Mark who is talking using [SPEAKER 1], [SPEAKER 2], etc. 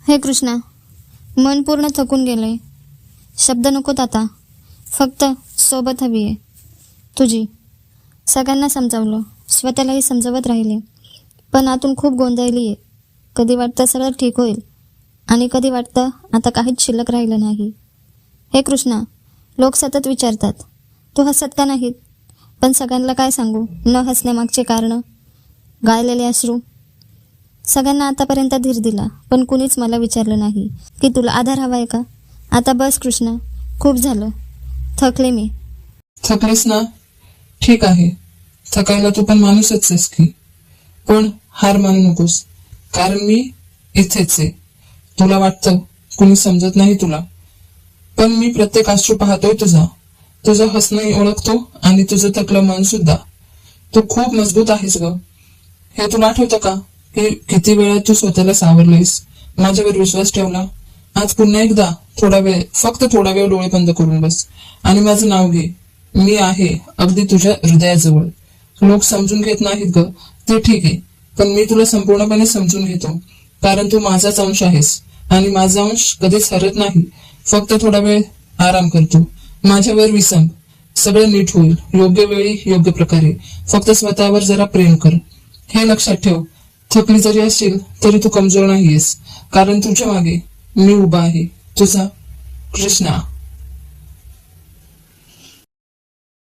[SPEAKER 1] हे कृष्णा, मन पूर्ण थकून गेलंय. शब्द नकोत आता, फक्त सोबत हवी आहे तुझी. सगळ्यांना समजावलं, स्वतःलाही समजावत राहिले, पण आतून खूप गोंधळली आहे. कधी वाटतं सगळं ठीक होईल आणि कधी वाटतं आता काहीच शिल्लक राहिलं नाही. हे कृष्णा, लोक सतत विचारतात तू हसत का नाहीत, पण सगळ्यांना काय सांगू न हसण्यामागचे कारण, गाळलेले अश्रू. सगळ्यांना आतापर्यंत धीर दिला, पण कुणीच मला विचारलं नाही की तुला आधार हवा आहे का. आता बस कृष्णा, खूप झालं, थकले मी.
[SPEAKER 2] थकलीस ना? ठीक आहे, थकायला तू पण माणूसच आहेस की. पण हार मानू नकोस, कारण मी इथेच आहे. तुला वाटतं कुणी समजत नाही तुला, पण मी प्रत्येक अश्रू पाहतोय तुझा. तुझं हसणंही ओळखतो आणि तुझं थकलं मन सुद्धा. तू खूप मजबूत आहेस ग. हे तुला आठवतं का की किती वेळा तू स्वतःला सावरलंयस, माझ्यावर विश्वास ठेवला. आज पुन्हा एकदा थोडा वेळ, फक्त थोडा वेळ डोळे बंद करून बस आणि माझं नाव घे. मी आहे अगदी तुझ्या हृदयाजवळ. लोक समजून घेत नाहीत ग, ते ठीक आहे, पण मी तुला संपूर्णपणे समजून घेतो, कारण तू माझाच अंश आहेस आणि माझा अंश कधीच हरत नाही. फक्त थोडा वेळ आराम करतो, माझ्यावर विसंब, सगळं नीट होईल योग्य वेळी योग्य प्रकारे. फक्त स्वतःवर जरा प्रेम कर. हे लक्षात ठेव, थकली जरी असशील तरी तू कमजोर नाहीयेस, कारण तुझ्या मागे मी उभा आहे. तुझा कृष्णा.